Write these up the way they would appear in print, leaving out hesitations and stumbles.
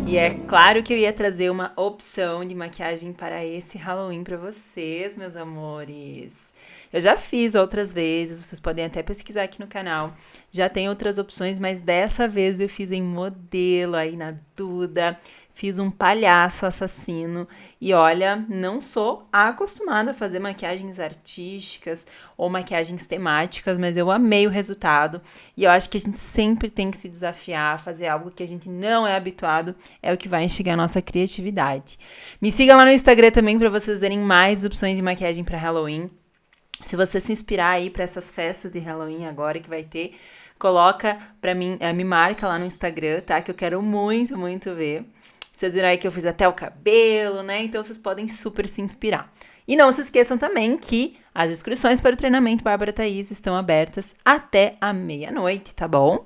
E é claro que eu ia trazer uma opção de maquiagem para esse Halloween para vocês, meus amores. Eu já fiz outras vezes, vocês podem até pesquisar aqui no canal. Já tem outras opções, mas dessa vez eu fiz em modelo aí na Duda. Fiz um palhaço assassino e olha, não sou acostumada a fazer maquiagens artísticas ou maquiagens temáticas, mas eu amei o resultado e eu acho que a gente sempre tem que se desafiar, fazer algo que a gente não é habituado, é o que vai instigar a nossa criatividade. Me siga lá no Instagram também para vocês verem mais opções de maquiagem para Halloween. Se você se inspirar aí para essas festas de Halloween agora que vai ter, coloca para mim, me marca lá no Instagram, tá? Que eu quero muito, muito ver. Vocês viram aí que eu fiz até o cabelo, né? Então vocês podem super se inspirar. E não se esqueçam também que as inscrições para o treinamento Bárbara Thaís estão abertas até a meia-noite, tá bom?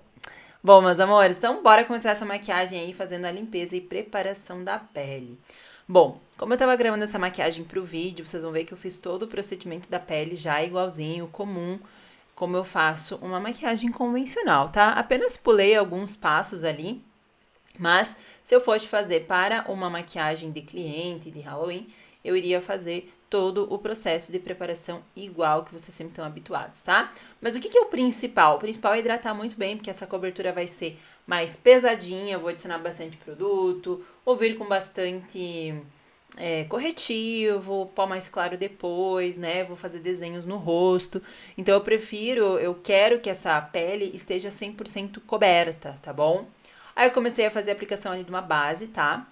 Bom, meus amores, então bora começar essa maquiagem aí fazendo a limpeza e preparação da pele. Bom, como eu tava gravando essa maquiagem pro vídeo, vocês vão ver que eu fiz todo o procedimento da pele já igualzinho, comum, como eu faço uma maquiagem convencional, tá? Apenas pulei alguns passos ali, mas se eu fosse fazer para uma maquiagem de cliente, de Halloween, eu iria fazer todo o processo de preparação igual que vocês sempre estão habituados, tá? Mas o que é o principal? O principal é hidratar muito bem, porque essa cobertura vai ser mais pesadinha, eu vou adicionar bastante produto, ou vir com bastante corretivo, pó mais claro depois, né? Vou fazer desenhos no rosto. Então eu quero que essa pele esteja 100% coberta, tá bom? Aí eu comecei a fazer a aplicação ali de uma base, tá?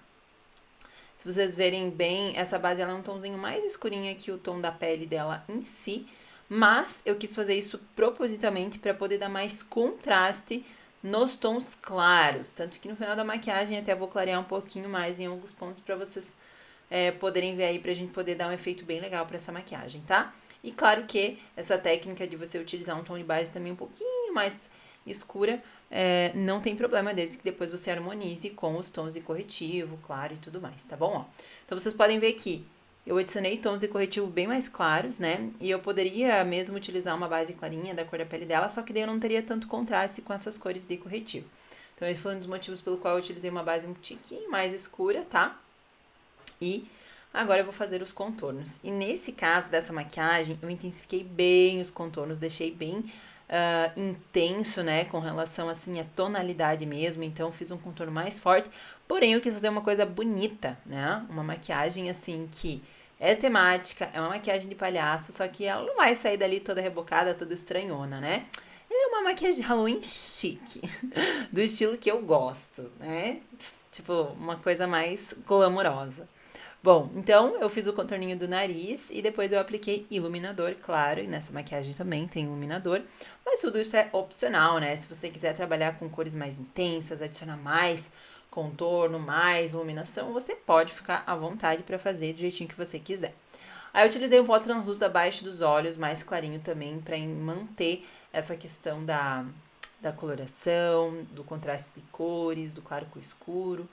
Se vocês verem bem, essa base ela é um tomzinho mais escurinha que o tom da pele dela em si, mas eu quis fazer isso propositalmente para poder dar mais contraste nos tons claros, tanto que no final da maquiagem até vou clarear um pouquinho mais em alguns pontos para vocês poderem ver aí, pra gente poder dar um efeito bem legal para essa maquiagem, tá? E claro que essa técnica de você utilizar um tom de base também um pouquinho mais escura, não tem problema, desde que depois você harmonize com os tons de corretivo, claro e tudo mais, tá bom? Ó, então vocês podem ver que eu adicionei tons de corretivo bem mais claros, né? E eu poderia mesmo utilizar uma base clarinha da cor da pele dela, só que daí eu não teria tanto contraste com essas cores de corretivo. Então esse foi um dos motivos pelo qual eu utilizei uma base um tiquinho mais escura, tá? E agora eu vou fazer os contornos. E nesse caso dessa maquiagem, eu intensifiquei bem os contornos, deixei bem intenso, né, com relação assim à tonalidade mesmo, então fiz um contorno mais forte, porém eu quis fazer uma coisa bonita, né, uma maquiagem assim que é temática, é uma maquiagem de palhaço, só que ela não vai sair dali toda rebocada, toda estranhona, né, é uma maquiagem de Halloween chique, do estilo que eu gosto, né, tipo uma coisa mais glamourosa. Bom, então eu fiz o contorninho do nariz e depois eu apliquei iluminador, claro, e nessa maquiagem também tem iluminador, mas tudo isso é opcional, né? Se você quiser trabalhar com cores mais intensas, adicionar mais contorno, mais iluminação, você pode ficar à vontade para fazer do jeitinho que você quiser. Aí eu utilizei um pó translúcido abaixo dos olhos, mais clarinho também, para manter essa questão da coloração, do contraste de cores, do claro com o escuro.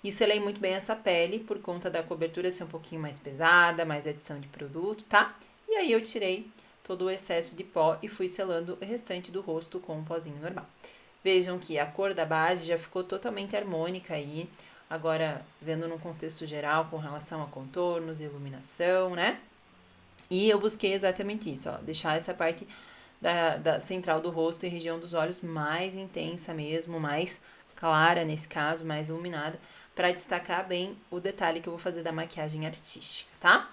E selei muito bem essa pele por conta da cobertura ser um pouquinho mais pesada, mais adição de produto, tá? E aí eu tirei todo o excesso de pó e fui selando o restante do rosto com um pozinho normal. Vejam que a cor da base já ficou totalmente harmônica aí, agora vendo num contexto geral com relação a contornos, iluminação, né? E eu busquei exatamente isso, ó, deixar essa parte da central do rosto e região dos olhos mais intensa mesmo, mais clara nesse caso, mais iluminada, para destacar bem o detalhe que eu vou fazer da maquiagem artística, tá?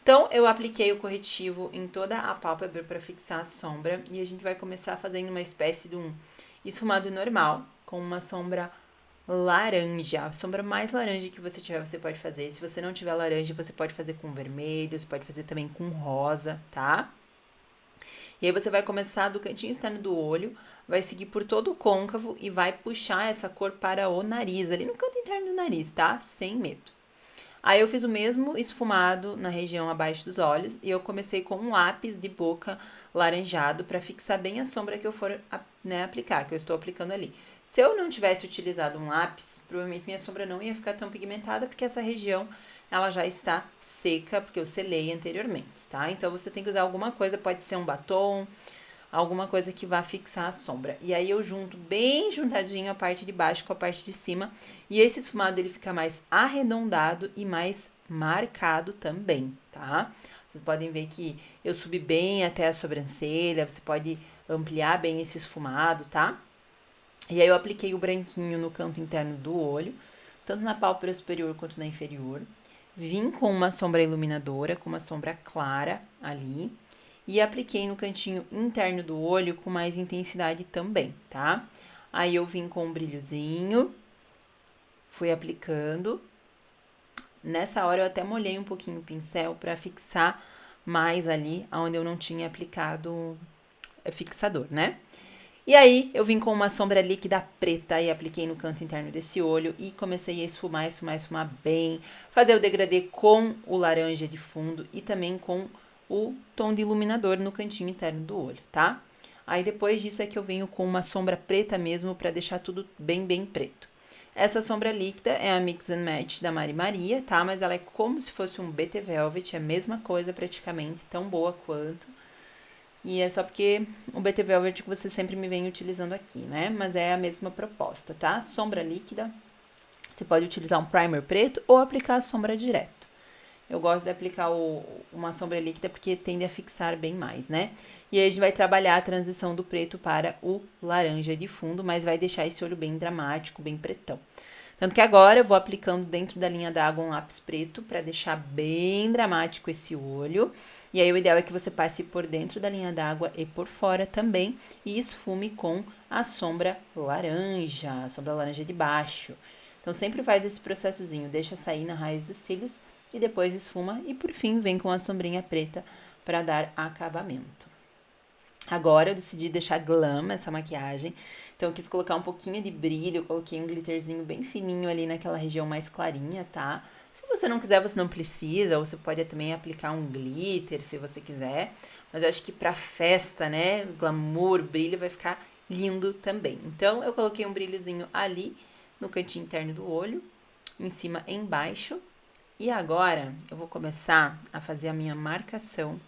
Então, eu apliquei o corretivo em toda a pálpebra para fixar a sombra e a gente vai começar fazendo uma espécie de um esfumado normal, com uma sombra laranja. A sombra mais laranja que você tiver, você pode fazer. Se você não tiver laranja, você pode fazer com vermelho, você pode fazer também com rosa, tá? E aí você vai começar do cantinho externo do olho, vai seguir por todo o côncavo e vai puxar essa cor para o nariz, ali no canto interno do nariz, tá? Sem medo. Aí eu fiz o mesmo esfumado na região abaixo dos olhos e eu comecei com um lápis de boca laranjado para fixar bem a sombra que eu for aplicar, que eu estou aplicando ali. Se eu não tivesse utilizado um lápis, provavelmente minha sombra não ia ficar tão pigmentada, porque essa região ela já está seca, porque eu selei anteriormente, tá? Então, você tem que usar alguma coisa, pode ser um batom, alguma coisa que vá fixar a sombra. E aí, eu junto bem juntadinho a parte de baixo com a parte de cima. E esse esfumado, ele fica mais arredondado e mais marcado também, tá? Vocês podem ver que eu subi bem até a sobrancelha, você pode ampliar bem esse esfumado, tá? E aí, eu apliquei o branquinho no canto interno do olho, tanto na pálpebra superior quanto na inferior. Vim com uma sombra iluminadora, com uma sombra clara ali. E apliquei no cantinho interno do olho com mais intensidade também, tá? Aí eu vim com um brilhozinho, fui aplicando. Nessa hora eu até molhei um pouquinho o pincel para fixar mais ali, onde eu não tinha aplicado fixador, né? E aí, eu vim com uma sombra líquida preta e apliquei no canto interno desse olho e comecei a esfumar bem, fazer o degradê com o laranja de fundo e também com o tom de iluminador no cantinho interno do olho, tá? Aí, depois disso é que eu venho com uma sombra preta mesmo para deixar tudo bem preto. Essa sombra líquida é a Mix and Match da Mari Maria, tá? Mas ela é como se fosse um BT Velvet, é a mesma coisa praticamente, tão boa quanto. E é só porque o BT Velvet que você sempre me vem utilizando aqui, né? Mas é a mesma proposta, tá? Sombra líquida. Você pode utilizar um primer preto ou aplicar a sombra direto. Eu gosto de aplicar uma sombra líquida porque tende a fixar bem mais, né? E aí a gente vai trabalhar a transição do preto para o laranja de fundo, mas vai deixar esse olho bem dramático, bem pretão. Tanto que agora eu vou aplicando dentro da linha d'água um lápis preto para deixar bem dramático esse olho. E aí o ideal é que você passe por dentro da linha d'água e por fora também e esfume com a sombra laranja de baixo. Então sempre faz esse processozinho, deixa sair na raiz dos cílios e depois esfuma e por fim vem com a sombrinha preta para dar acabamento. Agora eu decidi deixar glam essa maquiagem, então eu quis colocar um pouquinho de brilho, eu coloquei um glitterzinho bem fininho ali naquela região mais clarinha, tá? Se você não quiser, você não precisa, ou você pode também aplicar um glitter, se você quiser, mas eu acho que pra festa, né, glamour, brilho, vai ficar lindo também. Então, eu coloquei um brilhozinho ali no cantinho interno do olho, em cima e embaixo, e agora eu vou começar a fazer a minha marcação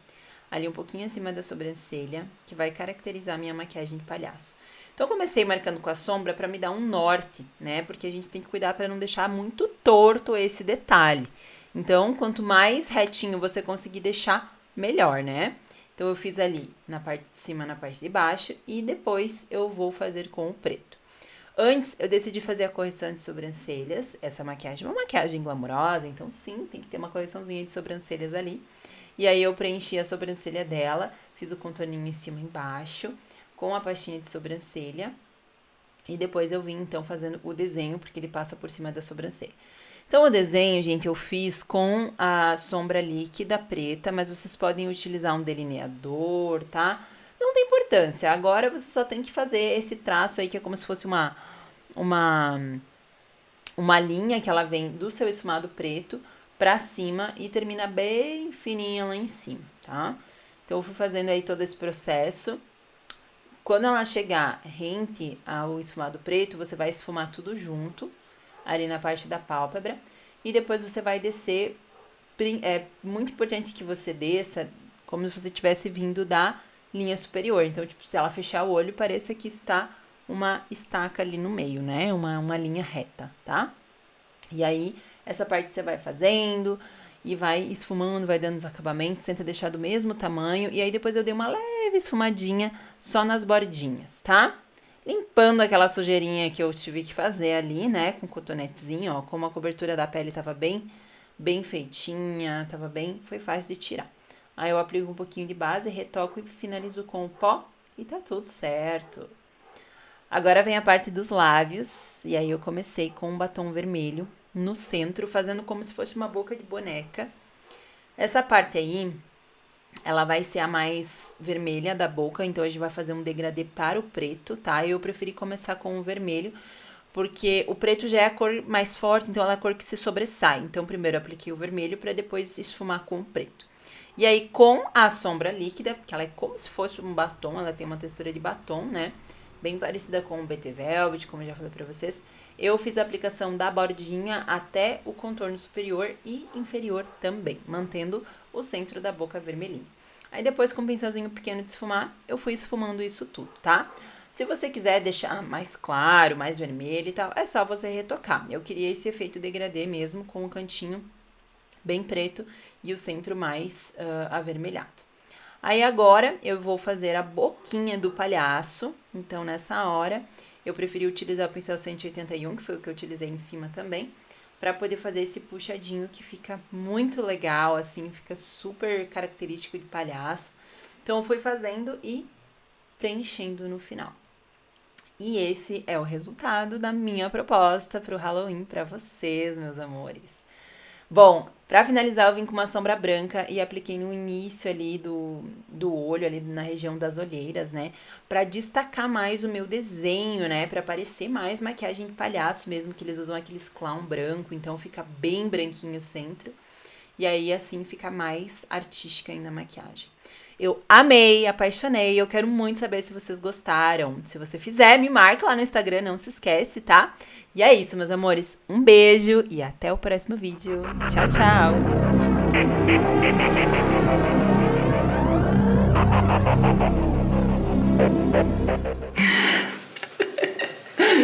ali um pouquinho acima da sobrancelha, que vai caracterizar a minha maquiagem de palhaço. Então, eu comecei marcando com a sombra para me dar um norte, né? Porque a gente tem que cuidar para não deixar muito torto esse detalhe. Então, quanto mais retinho você conseguir deixar, melhor, né? Então, eu fiz ali na parte de cima, na parte de baixo, e depois eu vou fazer com o preto. Antes, eu decidi fazer a correção de sobrancelhas. Essa maquiagem é uma maquiagem glamourosa, então sim, tem que ter uma correçãozinha de sobrancelhas ali. E aí eu preenchi a sobrancelha dela, fiz o contorninho em cima e embaixo, com a pastinha de sobrancelha. E depois eu vim, então, fazendo o desenho, porque ele passa por cima da sobrancelha. Então, o desenho, gente, eu fiz com a sombra líquida preta, mas vocês podem utilizar um delineador, tá? Não tem importância. Agora, você só tem que fazer esse traço aí, que é como se fosse uma linha que ela vem do seu esfumado preto pra cima e termina bem fininha lá em cima, tá? Então, eu fui fazendo aí todo esse processo. Quando ela chegar rente ao esfumado preto, você vai esfumar tudo junto, ali na parte da pálpebra, e depois você vai descer. É muito importante que você desça como se você tivesse vindo da linha superior. Então, tipo, se ela fechar o olho, pareça que está uma estaca ali no meio, né? Uma linha reta, tá? E aí, essa parte você vai fazendo e vai esfumando, vai dando os acabamentos, tenta deixar do mesmo tamanho. E aí, depois eu dei uma leve esfumadinha só nas bordinhas, tá? Limpando aquela sujeirinha que eu tive que fazer ali, né? Com cotonetezinho, ó. Como a cobertura da pele tava bem feitinha, foi fácil de tirar. Aí eu aplico um pouquinho de base, retoco e finalizo com o pó e tá tudo certo. Agora vem a parte dos lábios, e aí eu comecei com um batom vermelho no centro, fazendo como se fosse uma boca de boneca. Essa parte aí, ela vai ser a mais vermelha da boca, então a gente vai fazer um degradê para o preto, tá? Eu preferi começar com o vermelho, porque o preto já é a cor mais forte, então ela é a cor que se sobressai. Então, primeiro eu apliquei o vermelho para depois esfumar com o preto. E aí, com a sombra líquida, que ela é como se fosse um batom, ela tem uma textura de batom, né? Bem parecida com o BT Velvet, como eu já falei pra vocês. eu fiz a aplicação da bordinha até o contorno superior e inferior também, mantendo o centro da boca vermelhinho. Aí depois, com um pincelzinho pequeno de esfumar, eu fui esfumando isso tudo, tá? Se você quiser deixar mais claro, mais vermelho e tal, é só você retocar. Eu queria esse efeito degradê mesmo, com o cantinho bem preto e o centro mais avermelhado. Aí agora eu vou fazer a boquinha do palhaço, então nessa hora eu preferi utilizar o pincel 181, que foi o que eu utilizei em cima também, para poder fazer esse puxadinho que fica muito legal, assim, fica super característico de palhaço. Então eu fui fazendo e preenchendo no final. E esse é o resultado da minha proposta para o Halloween para vocês, meus amores. Bom, pra finalizar eu vim com uma sombra branca e apliquei no início ali do olho, ali na região das olheiras, né? Pra destacar mais o meu desenho, né? Pra parecer mais maquiagem de palhaço mesmo, que eles usam aqueles clown branco, então fica bem branquinho o centro. E aí assim fica mais artística ainda a maquiagem. Eu amei, apaixonei, eu quero muito saber se vocês gostaram. Se você fizer, me marca lá no Instagram, não se esquece, tá? E é isso, meus amores. Um beijo e até o próximo vídeo. Tchau, tchau!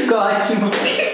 Ficou ótimo!